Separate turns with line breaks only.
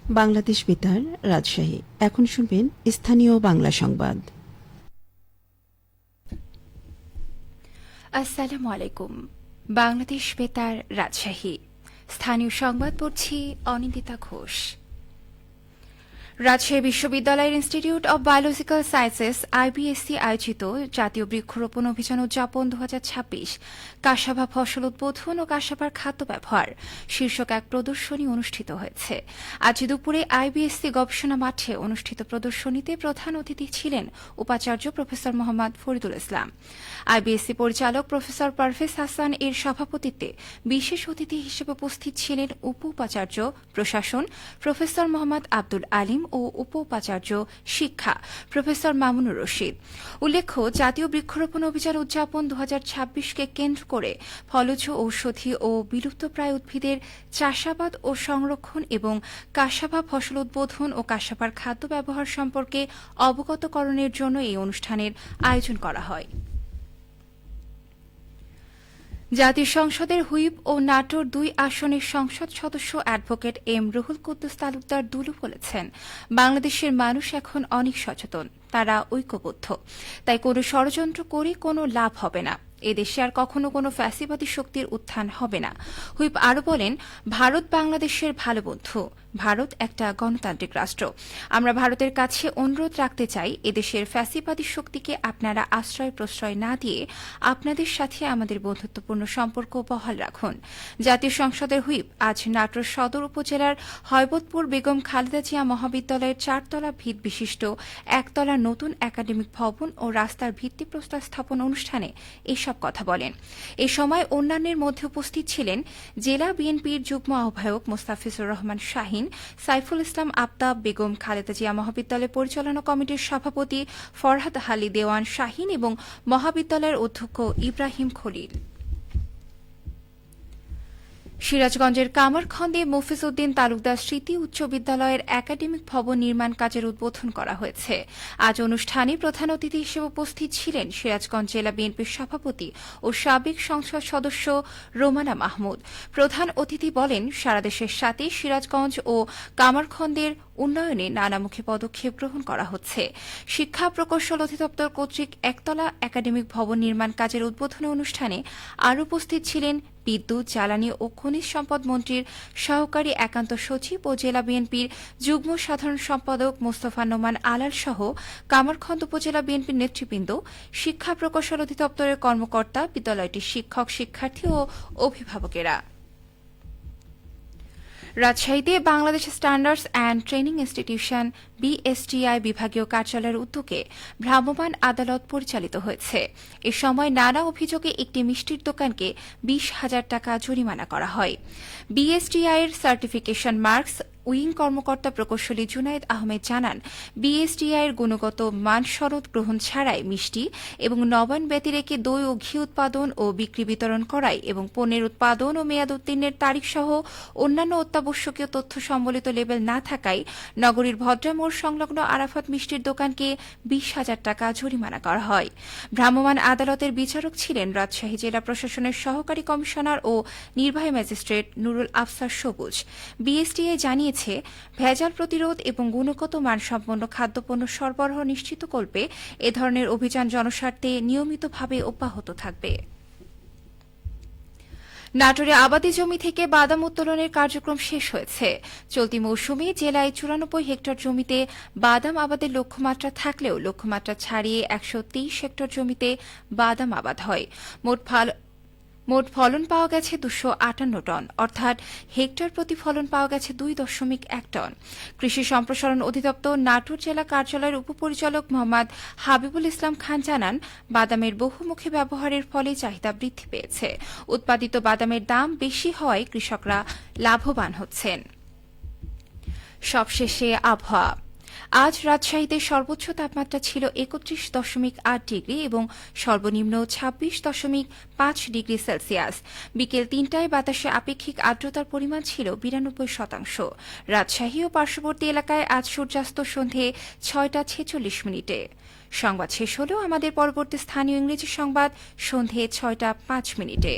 বাংলাদেশ বেতার, রাজশাহী। এখন শুনবেন স্থানীয় বাংলা সংবাদ।
আসসালামু আলাইকুম। বাংলাদেশ বেতার, রাজশাহী। স্থানীয় সংবাদ পড়ছি অনিন্দিতা ঘোষ। রাজশাহী বিশ্ববিদ্যালয়ের institute of biological sciences IBSC আয়োজিত জাতীয় বৃক্ষরোপণ অভিযান উদযাপন 2026 কাসাবা ফসল উদ্বোধন ও কাসাবার খাদ্য ব্যবহার শীর্ষক এক প্রদর্শনী অনুষ্ঠিত হয়েছে। আজ দুপুরে আইবিএসসি গবেষণা মাঠে অনুষ্ঠিত প্রদর্শনীতে প্রধান অতিথি ছিলেন উপাচার্য প্রফেসর মোহাম্মদ ফরিদুল ইসলাম। আইবিএসসি পরিচালক প্রফেসর পারভেজ হাসান এর সভাপতিত্বে বিশেষ অতিথি হিসেবে উপস্থিত ছিলেন উপ উপাচার্য প্রশাসন প্রফেসর মোহাম্মদ আব্দুল আলিম ও উপ উপাচার্য শিক্ষা প্রফেসর মামুনুর রশিদ। উল্লেখ্য, জাতীয় বৃক্ষরোপণ অভিযান উদযাপন 2026-কে কেন্দ্র করে ফলজ ঔষধি ও বিলুপ্তপ্রায় উদ্ভিদের চাষাবাদ ও সংরক্ষণ এবং কাসাবা ফসল উদ্বোধন ও কাসাবার খাদ্য ব্যবহার সম্পর্কে অবগতকরণের জন্য এই অনুষ্ঠানের আয়োজন করা হয়। জাতীয় সংসদের হুইপ ও নাটোর 2 আসনের সংসদ সদস্য অ্যাডভোকেট এম রুহুল কুদ্দুস তালুকদার দুলু বলেছেন, বাংলাদেশের মানুষ এখন অনেক সচেতন, তারা ঐক্যবদ্ধ, তাই কোনো ষড়যন্ত্র করে কোনো লাভ হবে না। এদেশে আর কখনো কোনো ফ্যাসিবাদী শক্তির উত্থান হবে না। হুইপ আরও বলেন, ভারত বাংলাদেশের ভালো বন্ধু, ভারত একটা গণতান্ত্রিক রাষ্ট্র। আমরা ভারতের কাছে অনুরোধ রাখতে চাই, এদেশের ফ্যাসিবাদী শক্তিকে আপনারা আশ্রয় প্রশ্রয় না দিয়ে আপনাদের সাথে আমাদের বন্ধুত্বপূর্ণ সম্পর্ক বহাল রাখুন। জাতীয় সংসদের হুইপ আজ নাটোর সদর উপজেলার হয়বতপুর বেগম খালেদা জিয়া মহাবিদ্যালয়ের 4তলা ভিত বিশিষ্ট একতলা নতুন একাডেমিক ভবন ও রাস্তার ভিত্তিপ্রস্তর স্থাপন অনুষ্ঠানে এসব কথা বলেন। এ সময় অন্যান্যের মধ্যে উপস্থিত ছিলেন জেলা বিএনপির যুগ্ম আহ্বায়ক মোস্তাফিজুর রহমান শাহীন, সাইফুল ইসলাম আফতাব, বেগম খালেদা জিয়া মহাবিদ্যালয় পরিচালনা কমিটির সভাপতি ফরহাদ আলী দেওয়ান শাহীন এবং মহাবিদ্যালয়ের অধ্যক্ষ ইব্রাহিম খলিল। সিরাজগঞ্জের কামারখন্দে মফিজ উদ্দিন তালুকদার স্মৃতি উচ্চ বিদ্যালয়ের একাডেমিক ভবন নির্মাণ কাজের উদ্বোধন করা হয়েছে। আজ অনুষ্ঠানে প্রধান অতিথি হিসেবে উপস্থিত ছিলেন সিরাজগঞ্জ জেলা বিএনপির সভাপতি ও সাবেক সংসদ সদস্য রোমানা মাহমুদ। প্রধান অতিথি বলেন, সারা দেশের সাথে সিরাজগঞ্জ ও কামারখন্দের উন্নয়নে নানামুখী পদক্ষেপ গ্রহণ করা হচ্ছে। শিক্ষা প্রকৌশল অধিদপ্তর কর্তৃক একতলা একাডেমিক ভবন নির্মাণ কাজের উদ্বোধনী অনুষ্ঠানে আরও উপস্থিত ছিলেন বিদ্যুৎ, জ্বালানি ও খনিজ সম্পদ মন্ত্রীর সহকারী একান্ত সচিব ও জেলা বিএনপির যুগ্ম সাধারণ সম্পাদক মোস্তফা নোমান আলাল সহ কামারখন্দ উপজেলা বিএনপির নেতৃবৃন্দ, শিক্ষা প্রকৌশল অধিদপ্তরের কর্মকর্তা, বিদ্যালয়টির শিক্ষক, শিক্ষার্থী ও অভিভাবকেরা। রাজশাহীতে Bangladesh standards and training institution BSTI বিভাগীয় কার্যালয়ের উদ্যোগে ভ্রাম্যমাণ আদালত পরিচালিত হয়েছে। এ সময় নানা অভিযোগে একটি মিষ্টির দোকানকে 20,000 টাকা জরিমানা করা হয়। বিএসটিআই এর সার্টিফিকেশন মার্কস উইং কর্মকর্তা প্রকৌশলী জুনায়েদ আহমেদ জানান, বিএসটিআই এর গুণগত মান সনদ গ্রহণ ছাড়াই মিষ্টি এবং নবায়ন ব্যতিরেকে দই ও ঘি উৎপাদন ও বিক্রি বিতরণ করায় এবং পণ্যের উৎপাদন ও মেয়াদ উত্তীর্ণের তারিখ সহ অন্যান্য অত্যাবশ্যকীয় তথ্য সম্বলিত লেবেল না থাকায় নগরীর ভদ্রামোড় সংলগ্ন আরাফাত মিষ্টির দোকানকে 20,000 টাকা জরিমানা করা হয়। ভ্রাম্যমাণ আদালতের বিচারক ছিলেন রাজশাহী জেলা প্রশাসনের সহকারী কমিশনার ও নির্বাহী ম্যাজিস্ট্রেট নুরুল আফসার সবুজ। বিএসটিআই জানিয়েছে, ভেজাল প্রতিরোধ এবং গুণগত মানসম্পন্ন খাদ্যপণ্য সরবরাহ নিশ্চিতকল্পে এ ধরনের অভিযান জনস্বার্থে নিয়মিতভাবে অব্যাহত থাকবে। নাটোরে আবাদি জমি থেকে বাদাম উত্তোলনের কার্যক্রম শেষ হয়েছে। চলতি মৌসুমে জেলায় 94 হেক্টর জমিতে বাদাম আবাদের লক্ষ্যমাত্রা থাকলেও লক্ষ্যমাত্রা ছাড়িয়ে 123 হেক্টর জমিতে বাদাম আবাদ হয়। মোট ফলন পাওয়া গেছে 258 টন, অর্থাৎ হেক্টর প্রতি ফলন পাওয়া গেছে 2.1 টন। কৃষি সম্প্রসারণ অধিদপ্তর নাটোর জেলা কার্যালয়ের উপপরিচালক মোহাম্মদ হাবিবুল ইসলাম খান জানান, বাদামের বহুমুখী ব্যবহারের ফলে চাহিদা বৃদ্ধি পেয়েছে। উৎপাদিত বাদামের দাম বেশি হওয়ায় কৃষকরা লাভবান হচ্ছেন। সবশেষে আবহাওয়া। আজ রাজশাহীতে সর্বোচ্চ তাপমাত্রা ছিল 31.8 ডিগ্রি এবং সর্বনিম্ন 26.5 ডিগ্রি সেলসিয়াস। বিকেল 3টায় বাতাসে আপেক্ষিক আর্দ্রতার পরিমাণ ছিল 92%। রাজশাহী ও পার্শ্ববর্তী এলাকায় আজ সূর্যাস্ত সন্ধে 6:46। সংবাদ শেষ হলেও আমাদের পরবর্তী স্থানীয় ইংরেজি সংবাদ সন্ধে 6:05।